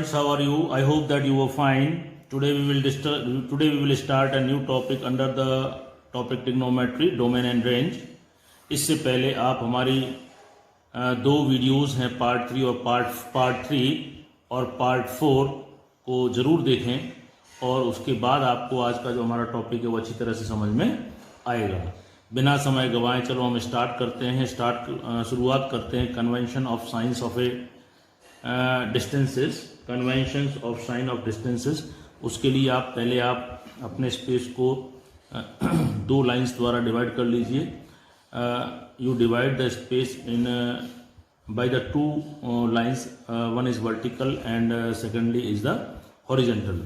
students, how are you? I hope that you are fine. Today we will start a new topic under the topic trigonometry, domain and range. इससे पहले आप हमारी दो videos हैं part 3 और part 3 और part 4 को ज़रूर देखें और उसके बाद आपको आज का जो हमारा टॉपिक है वो अच्छी तरह से समझ में आएगा। बिना समय गंवाए चलो हम स्टार्ट करते हैं। शुरुआत करते हैं convention of science of A distances, conventions of sine of distances. उसके लिए पहले आप अपने स्पेस को दो लाइंस द्वारा डिवाइड कर लीजिए। You divide the space in by the two lines, one is vertical and secondly is the horizontal.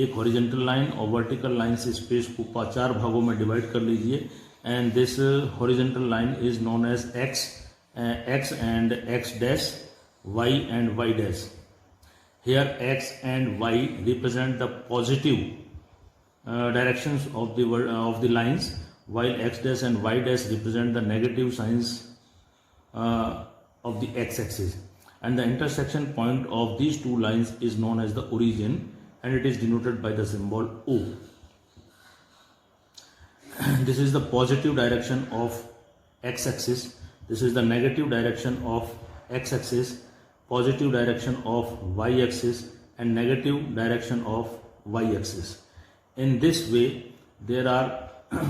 एक हॉरिजेंटल लाइन और वर्टिकल लाइन से स्पेस को चार भागों में डिवाइड कर लीजिए and this horizontal line is known as x and x dash, y and y dash. Here x and y represent the positive directions of the lines, while x dash and y dash represent the negative signs of the x-axis, and the intersection point of these two lines is known as the origin and it is denoted by the symbol O. This is the positive direction of x-axis, this is the negative direction of x-axis, positive direction of y-axis and negative direction of y-axis. In this way there are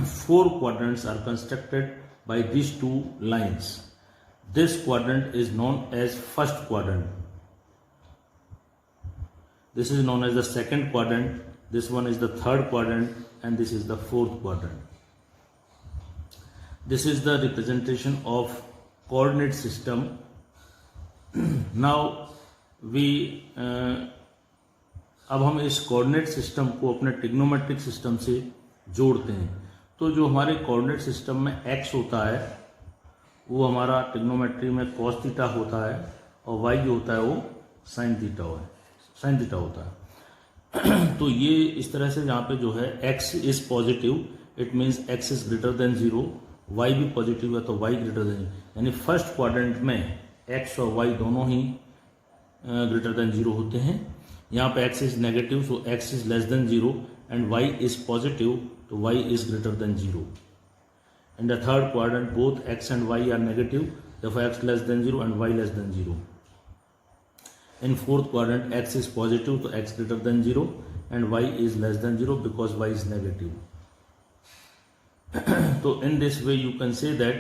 four quadrants are constructed by these two lines. This quadrant is known as first quadrant, this is known as the second quadrant, this one is the third quadrant and this is the fourth quadrant. This is the representation of coordinate system. Now we अब हम इस coordinate system को अपने trigonometric system से जोड़ते हैं। तो जो हमारे कोऑर्डिनेट सिस्टम में x होता है वो हमारा ट्रिग्नोमेट्री में cos थीटा होता है और y जो होता है वो sin थीटा होता है। तो ये इस तरह से यहाँ पे जो है x is positive, it means x is greater than 0, y भी पॉजिटिव है तो y ग्रेटर देन, यानी फर्स्ट क्वाड्रेंट में x और y दोनों ही ग्रेटर देन 0 होते हैं। यहाँ पे x is negative so x is less than 0 and y is positive तो y is greater than 0। In the third quadrant both x and y are negative, therefore x less than 0 and y less than 0। In fourth quadrant x is positive तो x greater than 0 and y is less than 0 because y is negative. तो in this way you can say that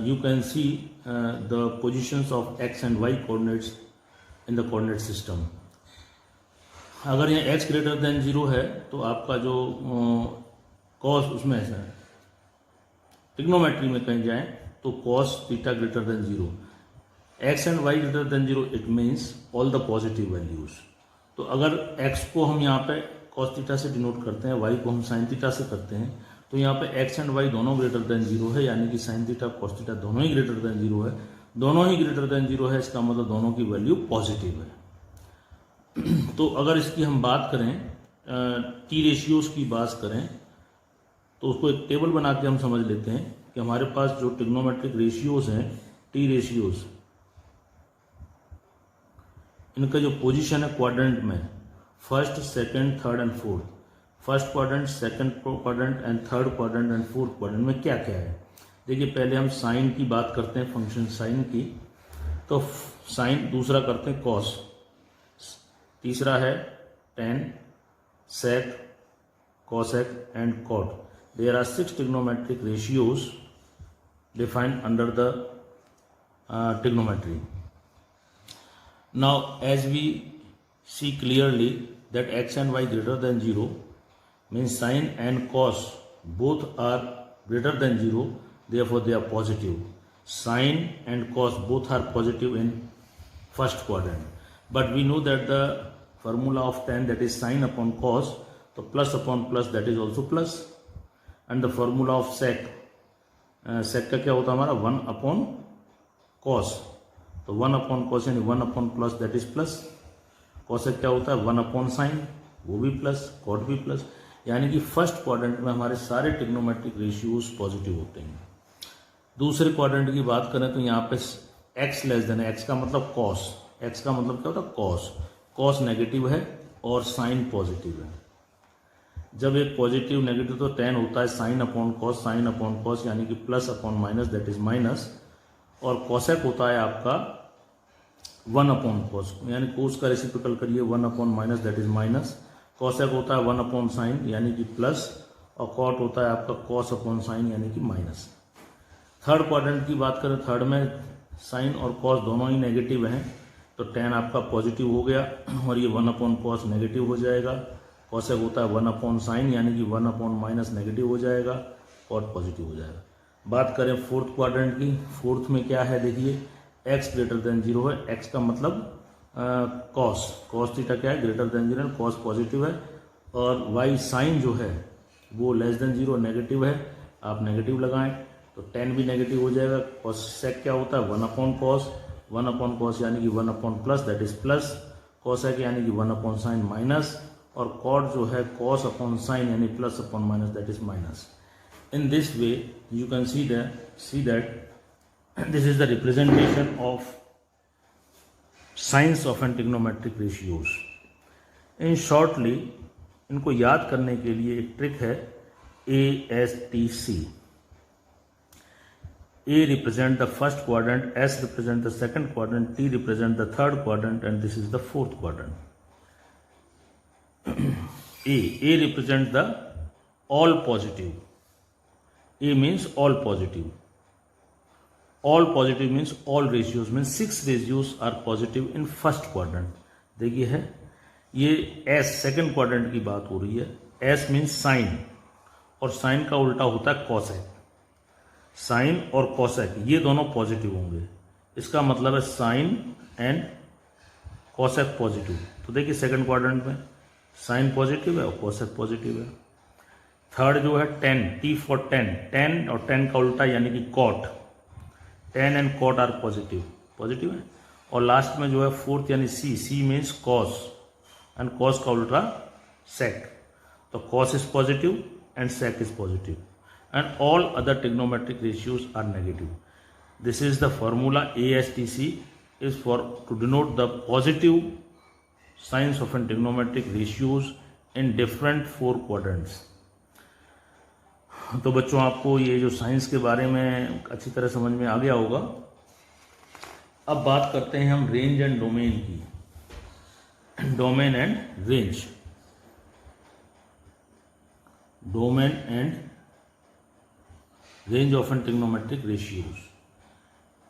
you can see the positions of x and y coordinates in the coordinate system. अगर यहाँ x greater than 0 है तो आपका जो cos उसमें ऐसा है, ट्रिग्नोमेट्री में कहीं जाए तो cos theta greater than 0, x and y greater than 0 it means all the positive values. तो अगर x को हम यहाँ पे cos थीटा से डिनोट करते हैं, y को हम sin थीटा से करते हैं, तो यहाँ पे x एंड y दोनों ग्रेटर देन 0 है, यानी कि sin थीटा cos थीटा दोनों ही ग्रेटर देन 0 है। दोनों ही ग्रेटर देन 0 है इसका मतलब दोनों की वैल्यू पॉजिटिव है। तो अगर इसकी हम बात करें टी रेशियोज की बात करें तो उसको एक टेबल बना के हम समझ लेते हैं कि हमारे पास जो ट्रिग्नोमेट्रिक रेशियोज हैं, टी रेशियोज, इनका जो पोजीशन है क्वाड्रेंट में, first second third and fourth, first quadrant second quadrant and third quadrant and fourth quadrant में क्या क्या है। देखिए पहले हम साइन की बात करते हैं, फंक्शन साइन की, तो साइन, दूसरा करते हैं कॉस, तीसरा है tan, sec, cosec and cot. There are 6 trigonometric ratios defined under the trigonometry. Now as we see clearly that x and y greater than 0 means sin and cos both are greater than 0, therefore they are positive. Sin and cos both are positive in first quadrant, but we know that the formula of tan, that is sin upon cos, so plus upon plus that is also plus, and the formula of sec, sec का क्या होता है हमारा 1 upon cos, तो 1 upon cos यानी 1 upon plus that is plus, cosec क्या होता है 1 अपॉन साइन वो भी प्लस, कॉट भी प्लस, यानी कि फर्स्ट क्वाड्रेंट में हमारे सारे ट्रिग्नोमेट्रिक रेशियोज पॉजिटिव होते हैं। दूसरे क्वाड्रेंट की बात करें तो यहाँ पे x लेस देन, x का मतलब कॉस, एक्स का मतलब क्या होता है कॉस, कॉस नेगेटिव है और साइन पॉजिटिव है। जब एक पॉजिटिव नेगेटिव तो टेन होता है साइन अपॉन कॉस यानी कि plus upon minus that is minus, और कॉसेक होता है आपका 1 अपॉन कॉस, यानी कोस का रेसिप्रोकल करिए 1 upon minus that is minus, cosec होता है 1 अपॉन साइन यानी कि प्लस, और कॉट होता है आपका कॉस अपॉन साइन यानी कि माइनस। थर्ड क्वाड्रेंट की बात करें, थर्ड में साइन और कॉस दोनों ही नेगेटिव हैं, तो टेन आपका पॉजिटिव हो गया और ये 1 अपॉन कॉस नेगेटिव हो जाएगा, कॉसेक होता है 1 अपॉन साइन यानी कि 1 अपॉन माइनस नेगेटिव हो जाएगा, कॉट पॉजिटिव हो जाएगा। बात करें फोर्थ क्वाड्रेंट की, फोर्थ में क्या है देखिए, x ग्रेटर देन 0 है, x का मतलब कॉस थीटा क्या है ग्रेटर देन 0, कॉस पॉजिटिव है, और y साइन जो है वो लेस देन 0 नेगेटिव है, आप नेगेटिव लगाएं तो टेन भी नेगेटिव हो जाएगा। कॉसेक क्या होता है 1 अपॉन कॉस यानी कि 1 upon plus that is plus, cosec यानी कि 1 अपॉन साइन माइनस, और कॉट जो है कॉस अपॉन साइन यानी plus upon minus that is minus. In this way you can see that this is the representation of science of and trigonometric ratios. In shortly इनको याद करने के लिए एक ट्रिक है ASTC। A represent the first quadrant, S represent the second quadrant, T represent the third quadrant, and this is the fourth quadrant. A represents the all positive. A means all positive. All positive means all ratios means 6 ratios are positive in first quadrant. देखिए है ये S second quadrant की बात हो रही है। S means sign, और sine का उल्टा होता है कॉसेक। साइन और कॉसेक ये दोनों पॉजिटिव होंगे, इसका मतलब है साइन एंड कॉसेक पॉजिटिव। तो देखिए सेकंड क्वाड्रेंट में साइन पॉजिटिव है और कॉसेक पॉजिटिव है। थर्ड जो है 10, T फॉर 10, 10 और 10 का उल्टा यानी कि cot, 10 and cot are positive है। और लास्ट में जो है फोर्थ यानी C means cos and cos का उल्टा सेक, तो cos is positive and sec is positive, and all other trigonometric ratios are negative. This is the formula ASTC is for to denote the positive signs of and trigonometric ratios in different 4 quadrants. तो बच्चों आपको ये जो science के बारे में अच्छी तरह समझ में आ गया होगा। अब बात करते हैं हम रेंज एंड डोमेन की, domain and range, domain and range of and trigonometric ratios.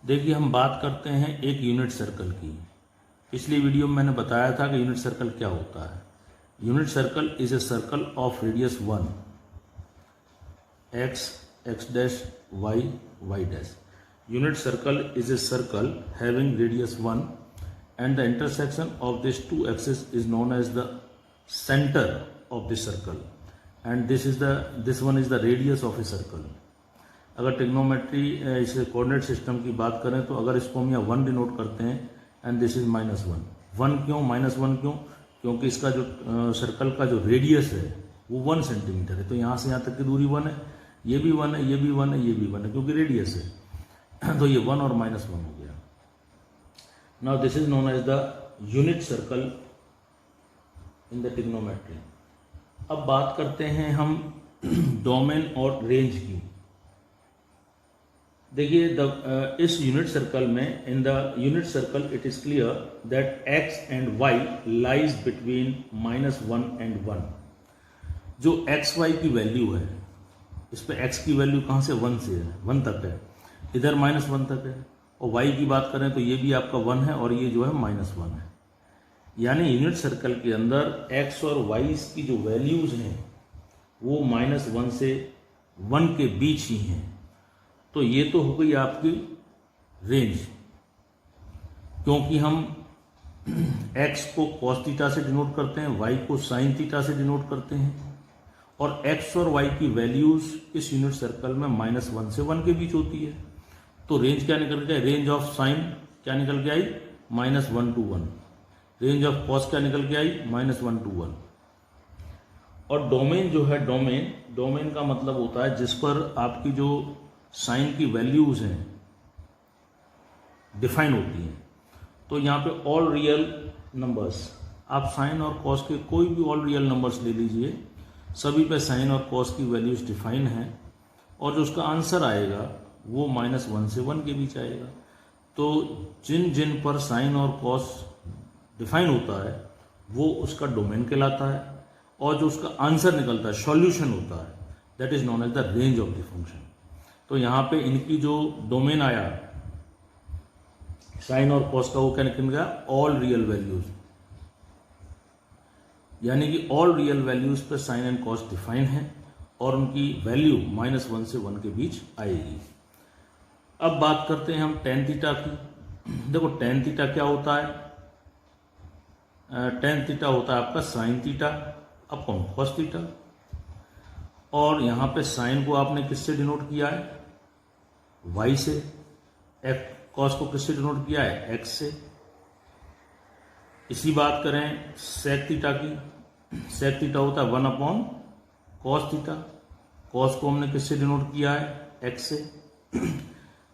देखिए हम बात करते हैं एक यूनिट सर्कल की। पिछली वीडियो में मैंने बताया था कि यूनिट सर्कल क्या होता है। Unit circle is a circle of radius 1, x dash y dash. Unit circle is a circle having radius 1 and the intersection of this 2 axis is known as the centre of this circle, and this one is the radius of a circle. अगर trigonometry इस coordinate system की बात करें तो अगर इसको हम यहाँ 1 डिनोट करते हैं एंड दिस इज -1 क्यों -1 क्यों? क्योंकि इसका जो सर्कल का जो रेडियस है वो 1 सेंटीमीटर है, तो यहाँ से यहाँ तक की दूरी 1 है, ये भी 1 है, ये भी 1 है, ये भी 1 है, क्योंकि रेडियस है, तो ये 1 और -1 हो गया। Now this is known as the unit circle in the trigonometry. अब बात करते हैं हम डोमेन और रेंज की। देखिए इस यूनिट सर्कल में, in the unit circle it is clear that x and y lies between -1 and 1। जो x y की वैल्यू है, इस पे x की वैल्यू कहाँ से 1 से है, 1 तक है, इधर -1 तक है, और y की बात करें तो ये भी आपका 1 है और ये जो है -1 है। यानी यूनिट सर्कल के अंदर x और y की जो वैल्यूज हैं वो -1 से 1 के बीच ही हैं। तो ये तो हो गई आपकी रेंज, क्योंकि हम x को cos थीटा से डिनोट करते हैं, y को sin थीटा से डिनोट करते हैं, और x और y की वैल्यूज इस यूनिट सर्कल में -1 से 1 के बीच होती है। तो रेंज क्या निकल के आई? रेंज ऑफ साइन क्या निकल के आई? -1 to 1। रेंज ऑफ कॉस क्या निकल के आई? -1 to 1। और डोमेन जो है, डोमेन का मतलब होता है जिस पर आपकी जो साइन की वैल्यूज हैं डिफाइन होती हैं। तो यहाँ पे ऑल रियल नंबर्स, आप साइन और कॉस के कोई भी ऑल रियल नंबर्स ले लीजिए, सभी पे साइन और कॉस की वैल्यूज डिफाइन है, और जो उसका आंसर आएगा वो -1 से 1 के बीच आएगा। तो जिन जिन पर साइन और कॉस डिफाइन होता है वो उसका डोमेन कहलाता है, और जो उसका आंसर निकलता है, सॉल्यूशन होता है, that is known as the range of the function. तो यहाँ पे इनकी जो डोमेन आया साइन और कॉस का, वो क्या निकल गया, ऑल रियल वैल्यूज, यानी कि ऑल रियल वैल्यूज पे साइन एंड कॉस डिफाइन है और उनकी वैल्यू -1 से 1 के बीच आएगी। अब बात करते हैं हम टेन थीटा की। देखो टेन थीटा क्या होता है, टेन थीटा होता है आपका sine theta upon cos theta, और यहाँ पे साइन को आपने किससे डिनोट किया है, y से, कॉस को किससे डिनोट किया है, x से। इसी बात करें सेक थीटा की, सेक थीटा होता है 1 अपॉन कॉस थीटा, कॉस को हमने किससे डिनोट किया है, x से।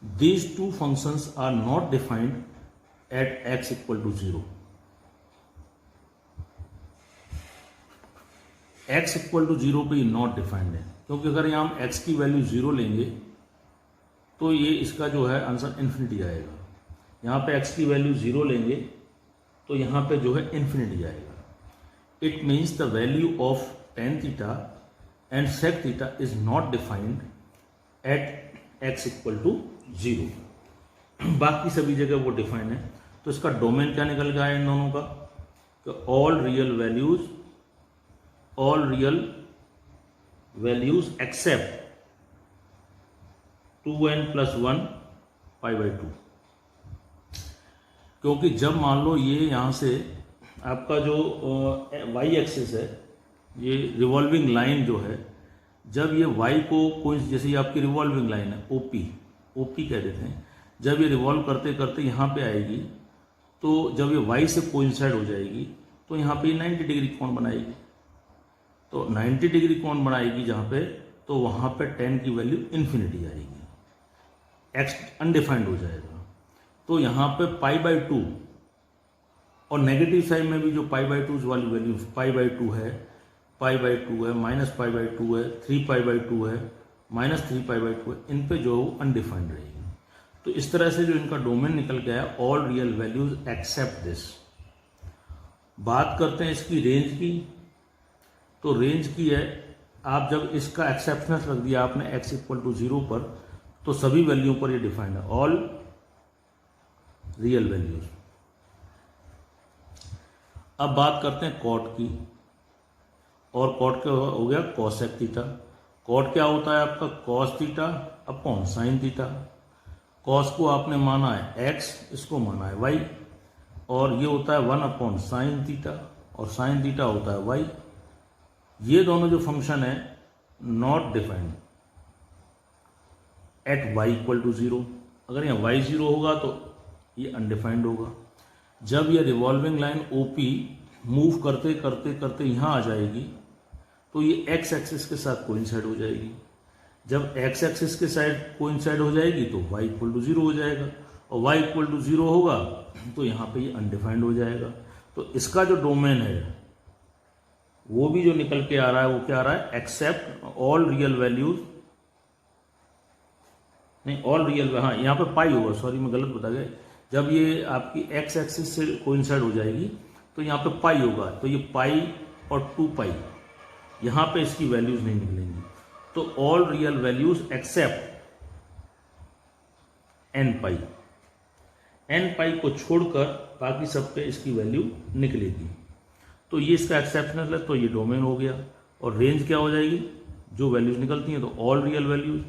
These two functions are not defined at x equal to 0. x equal to 0 पे नॉट डिफाइंड है, क्योंकि अगर यहाँ हम x की वैल्यू 0 लेंगे तो ये इसका जो है आंसर इन्फिनिटी आएगा। यहाँ पे x की वैल्यू 0 लेंगे तो यहाँ पे जो है इन्फिनिटी आएगा। It means the value of tan theta and sec theta is not defined at x equal to 0। बाकी सभी जगह वो डिफाइंड है। तो इसका डोमेन क्या निकल गया है इन दोनों का, कि all real values accept 2n+1 π/2। क्योंकि जब मान लो ये यहाँ से आपका जो y एक्सिस है, ये रिवॉल्विंग लाइन जो है, जब ये y को कोई, जैसे ये आपकी रिवॉल्विंग लाइन है ओपी कह देते हैं, जब ये रिवॉल्व करते करते यहाँ पे आएगी, तो जब ये y से कोइंसाइड हो जाएगी तो यहाँ पे 90 डिग्री कोण बनाएगी। तो 90 डिग्री कोण बनाएगी जहाँ पे, तो वहाँ पे 10 की वैल्यू इन्फिनिटी आएगी, x अनडिफाइंड हो जाएगा। तो यहाँ पे π/2, और नेगेटिव साइड में भी जो π/2 वाली वैल्यू π/2 है, π/2 है, -π/2 है, 3π/2 है, -3π/2 है, इन पे जो अनडिफाइंड रहेगी। तो इस तरह से जो इनका डोमेन निकल गया है, all real values except this. बात करते हैं इसकी रेंज की। तो रेंज की है, आप जब इसका एक्सेप्शनल रख दिया आपने x इक्वल टू 0 पर, तो सभी वैल्यू पर ये डिफाइंड है, ऑल रियल वैल्यूज। अब बात करते हैं कॉट की, और कॉट क्या हो गया, कॉसेक थीटा। कॉट क्या होता है आपका, cos theta upon sine theta. Cos को आपने माना है x, इसको माना है y, और ये होता है 1 अपॉन साइन थीटा, और साइन थीटा होता है y। ये दोनों जो फंक्शन है not defined at y equal to 0। अगर यहाँ y 0 होगा तो ये अनडिफाइंड होगा। जब ये रिवॉल्विंग लाइन OP मूव करते करते करते यहाँ आ जाएगी, तो ये x एक्सिस के साथ कोइंसाइड हो जाएगी। जब x एक्सिस के साथ कोइंसाइड हो जाएगी तो y इक्वल टू 0 हो जाएगा, और y इक्वल टू 0 होगा तो यहाँ पे ये अनडिफाइंड हो जाएगा। तो इसका जो डोमेन है वो भी जो निकल के आ रहा है, वो क्या आ रहा है, एक्सेप्ट ऑल रियल वैल्यूज, नहीं ऑल रियल, हाँ यहाँ पे पाई होगा, सॉरी मैं गलत बता गया। जब ये आपकी x एक्सिस से कोइंसाइड हो जाएगी तो यहाँ पे पाई होगा, तो ये पाई और 2π, यहाँ पे इसकी वैल्यूज नहीं निकलेंगी। तो all real values except n π को छोड़कर बाकी सब पे इसकी वैल्यू निकलेगी। तो ये इसका एक्सेप्शनल है, तो ये डोमेन हो गया। और रेंज क्या हो जाएगी, जो वैल्यूज निकलती हैं, तो ऑल रियल वैल्यूज,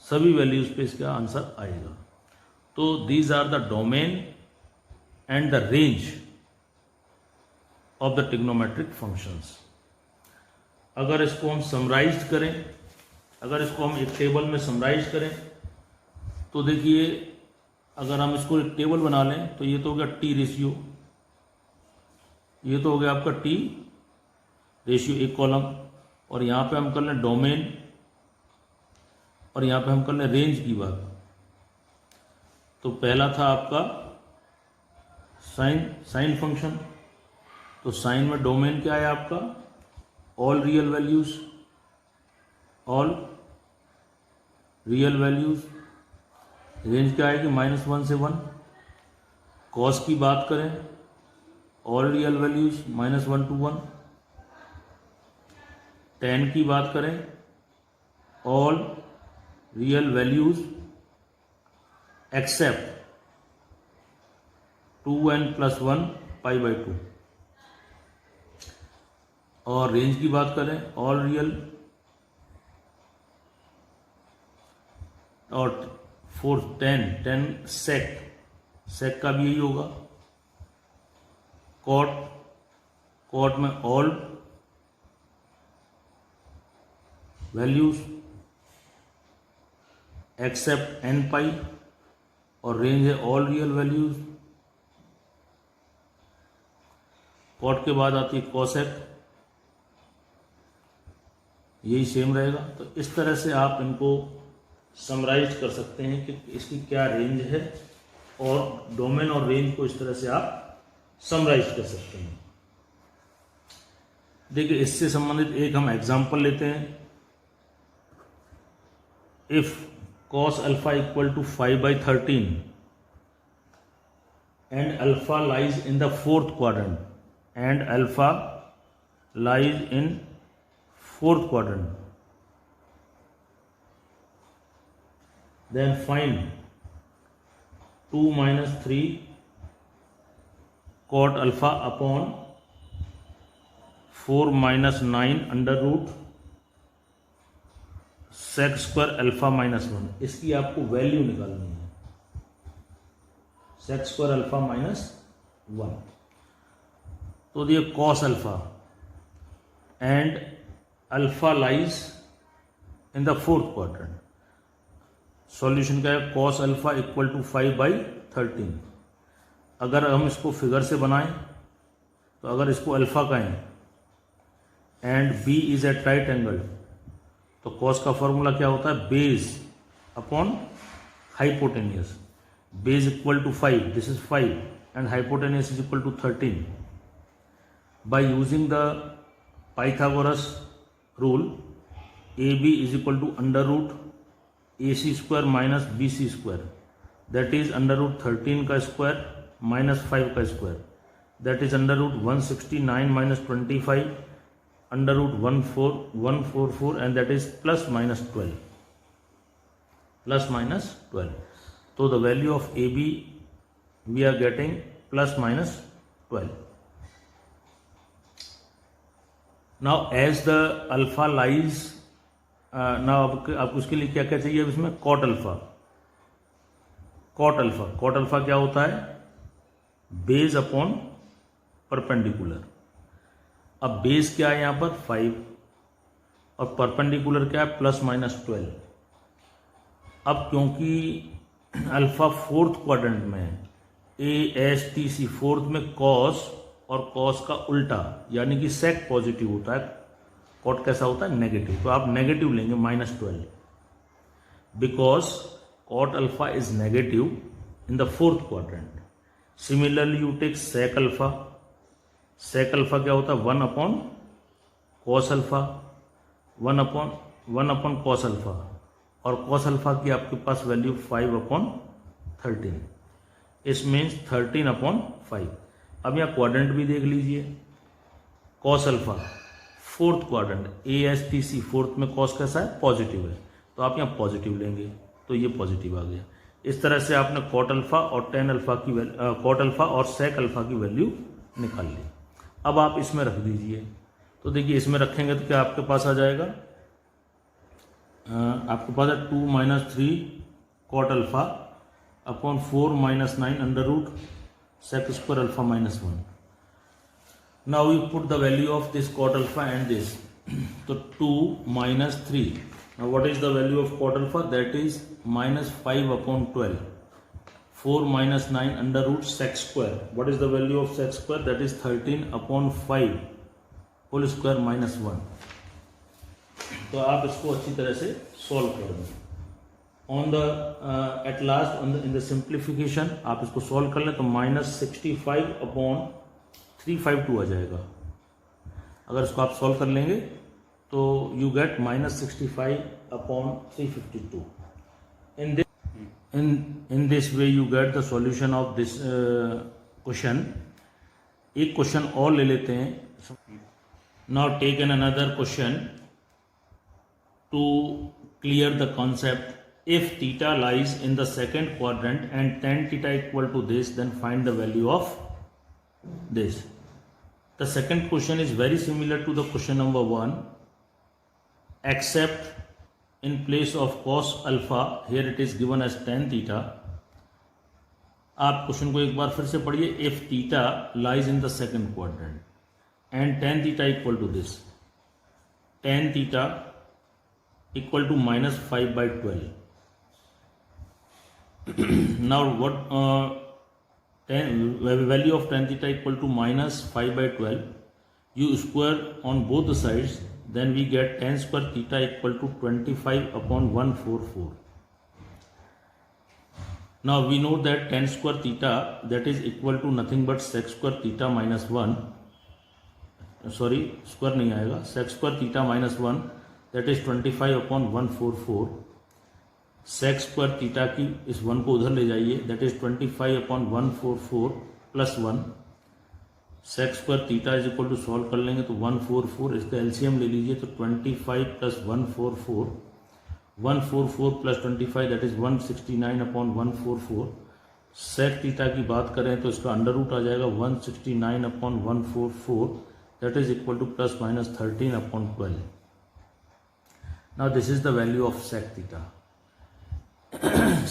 सभी वैल्यूज पे इसका आंसर आएगा। तो these are the domain and the range of the trigonometric functions. अगर इसको हम समराइज करें, अगर इसको हम एक टेबल में समराइज करें, तो देखिए अगर हम इसको एक टेबल बना लें तो ये तो हो गया टी रेशियो, ये तो हो गया आपका टी रेशियो एक कॉलम, और यहाँ पे हम कर लें डोमेन, और यहाँ पे हम कर लें रेंज की बात। तो पहला था आपका साइन फंक्शन, तो साइन में डोमेन क्या है आपका, all real values, all real values. Range क्या है कि -1 से 1। कॉस की बात करें, all real values -1 to 1। Ten की बात करें, all real values accept 2n + 1 π/2। और रेंज की बात करें, ऑल रियल, और 10 सेक का भी यही होगा। कॉट में ऑल वैल्यूज एक्सेप्ट n π, और रेंज है ऑल रियल वैल्यूज। कॉट के बाद आती है कॉसेक, यही सेम रहेगा। तो इस तरह से आप इनको समराइज कर सकते हैं कि इसकी क्या रेंज है, और डोमेन और रेंज को इस तरह से आप समराइज कर सकते हैं। देखिए, इससे संबंधित एक हम एग्जांपल लेते हैं। If cos alpha equal to 5/13 and alpha lies in the fourth quadrant, and alpha lies in fourth quadrant, then find 2 - 3 cot alpha upon 4 - 9 √ sec square alpha -1। इसकी आपको वैल्यू निकालनी है, sec स्क्वायर अल्फा -1। तो दिए cos alpha and alpha lies in the fourth quadrant. Solution क्या है, cos alpha equal to 5/13। अगर हम इसको फिगर से बनाएं, तो अगर इसको अल्फा कहें and B is at right angle, तो कॉस का फॉर्मूला क्या होता है, base upon hypotenuse. Base equal to 5, this is 5, and hypotenuse is equal to 13। By using the Pythagoras rule, A B is equal to √AC² - BC², that is √13 का square -5 का square, that is √169 - 25 √144, and that is ±12, ±12. So the value of AB we are getting ±12. Now as the alpha lies, now आपको उसके लिए क्या क्या चाहिए, इसमें cot alpha क्या होता है, बेस अपॉन परपेंडिकुलर। अब बेस क्या है यहाँ पर 5, और परपेंडिकुलर क्या है +-12। अब क्योंकि अल्फा फोर्थ क्वाड्रेंट में, ASTC फोर्थ में कॉस, और कॉस का उल्टा यानी कि सेक पॉजिटिव होता है, कॉट कैसा होता है, नेगेटिव। तो आप नेगेटिव लेंगे -12, because cot alpha is negative in the fourth quadrant. Similarly you take sec alpha क्या होता है 1 upon cos alpha, 1 upon cos alpha, और कॉस अल्फा की आपके पास वैल्यू 5/13। इस मीन्स 13/5। अब यहाँ क्वाड्रेंट भी देख लीजिए, cos alpha fourth quadrant, ASTC fourth में कॉस कैसा है, पॉजिटिव है, तो आप यहाँ पॉजिटिव लेंगे, तो ये पॉजिटिव आ गया। इस तरह से आपने कॉट अल्फा और टेन अल्फा की कॉट अल्फा और सेक अल्फा की वैल्यू निकाल ली। अब आप इसमें रख दीजिए, तो देखिए इसमें रखेंगे तो क्या आपके पास आ जाएगा, आपके पास है 2 - 3 cot alpha upon 4 - 9 √ sec square alpha -1। Now you put the value of this cot alpha and this, तो 2 - 3, now what is the value of cot alpha, that is -5/12, 4 - 9 √ sec square, what is the value of sec square, that is 13/5 whole square -1। तो आप इसको अच्छी तरह से solve कर दें। On the at last in the simplification आप इसको सॉल्व कर लें तो -65/352 आ जाएगा। अगर इसको आप सॉल्व कर लेंगे तो you get -65/352। in this way you get the solution of this question। एक क्वेश्चन और ले लेते हैं। now take an another question to clear the concept। if theta lies in the second quadrant and tan theta equal to this, then find the value of this। the second question is very similar to the question number 1, except in place of cos alpha here it is given as tan theta। आप question को एक बार फिर से पढ़िए। If theta lies in the second quadrant and tan theta equal to दिस, tan theta equal to -5/12। now what value of tan theta equal to -5/12, you square on both the sides, then we get tan square theta equal to 25/144। now we know that tan square theta that is equal to nothing but sec square theta minus 1, sorry square नहीं आएगा, sec square theta minus 1 that is 25/144। sec square theta की इस 1 को उधर ले जाइए, that is 25/144 plus 1। sec square theta is equal to solve कर लेंगे तो 144, इसका एलसीएम ले लीजिए तो 25 plus 144, 144 plus 25 that is 169/144। sec theta की बात करें तो इसका अंडर रूट आ जाएगा 169/144 that is equal to ±13/12। now this is the value of sec theta।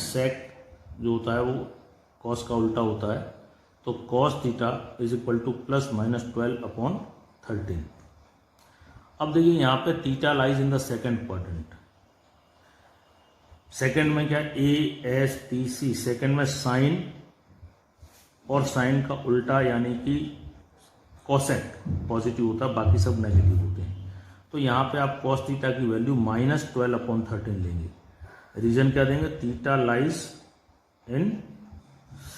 sec जो होता है वो cos का उल्टा होता है, तो cos theta is equal to +-12/13। अब देखिए यहाँ पे theta lies in the second quadrant. Second में क्या ASTC, सेकेंड में साइन और साइन का उल्टा यानी कि कोसेक पॉजिटिव होता है, बाकी सब नेगेटिव होते हैं। तो यहाँ पे आप cos थीटा की वैल्यू -12/13 लेंगे। रीजन क्या देंगे, theta lies in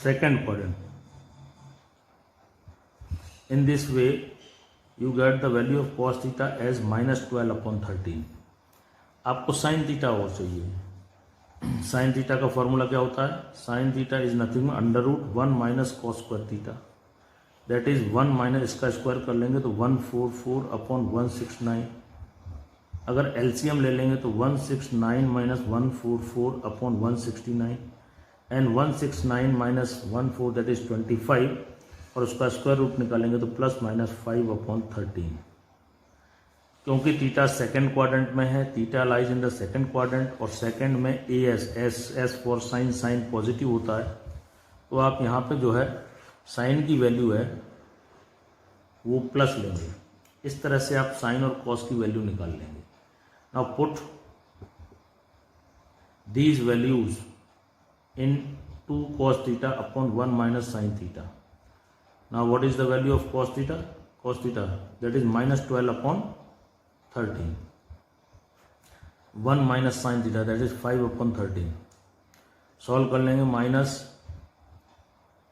second quadrant. In this way, you get the value of cos theta as -12/13। आपको sin theta और चाहिए। sin theta का फॉर्मूला क्या होता है, sin theta is nothing but √1 minus cos square theta, that is 1 minus इसका square कर लेंगे तो 144/169। अगर LCM ले लेंगे तो 169 minus 144/169 and 169 minus 14 that is 25, और उसका स्क्वायर रूट निकालेंगे तो +-5/13। क्योंकि थीटा सेकेंड क्वाड्रेंट में है, theta lies in the second quadrant, और सेकेंड में S for sine, sine positive होता है, तो आप यहाँ पे जो है साइन की वैल्यू है वो प्लस लेंगे। इस तरह से आप साइन और कॉस की वैल्यू निकाल लेंगे। Now put these values in 2 cos theta upon 1 minus sin theta। Now what is the value of cos theta? Cos theta that is -12/13। 1 minus sin theta that is 5/13। Solve कर लेंगे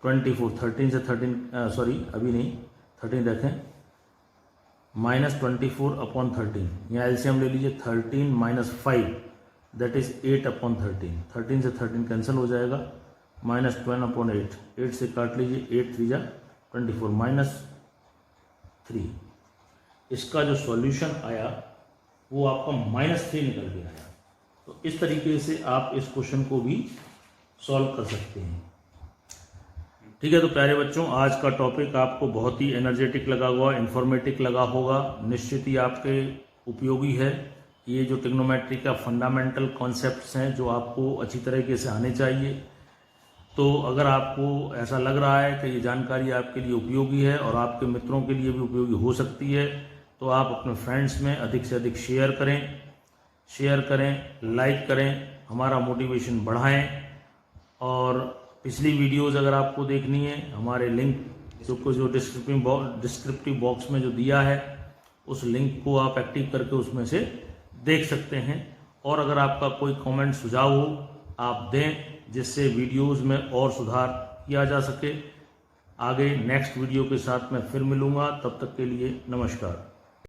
-24, 13 से 13 sorry अभी नहीं 13 देखें, -24/13। यहाँ LCM ले लीजिए, 13 minus 5 that is 8/13। 13 से 13 कैंसिल हो जाएगा, -12/8, 8 से काट लीजिए, 8 3 जा 24 -3। इसका जो सॉल्यूशन आया वो आपका -3 निकल के आया। तो इस तरीके से आप इस क्वेश्चन को भी सॉल्व कर सकते हैं। ठीक है, तो प्यारे बच्चों, आज का टॉपिक आपको बहुत ही एनर्जेटिक लगा होगा, इंफॉर्मेटिव लगा होगा, निश्चित ही आपके उपयोगी है। ये जो ट्रिग्नोमेट्री का फंडामेंटल कॉन्सेप्ट्स हैं जो आपको अच्छी तरीके से आने चाहिए। तो अगर आपको ऐसा लग रहा है कि ये जानकारी आपके लिए उपयोगी है और आपके मित्रों के लिए भी उपयोगी हो सकती है, तो आप अपने फ्रेंड्स में अधिक से अधिक शेयर करें, लाइक करें, हमारा मोटिवेशन बढ़ाएं। और पिछली वीडियोस अगर आपको देखनी है, हमारे लिंक जो डिस्क्रिप्टिव बॉक्स में जो दिया है, उस लिंक को आप एक्टिव करके उसमें से देख सकते हैं। और अगर आपका कोई कमेंट सुझाव हो आप दें, जिससे वीडियोस में और सुधार किया जा सके। आगे नेक्स्ट वीडियो के साथ मैं फिर मिलूँगा, तब तक के लिए नमस्कार।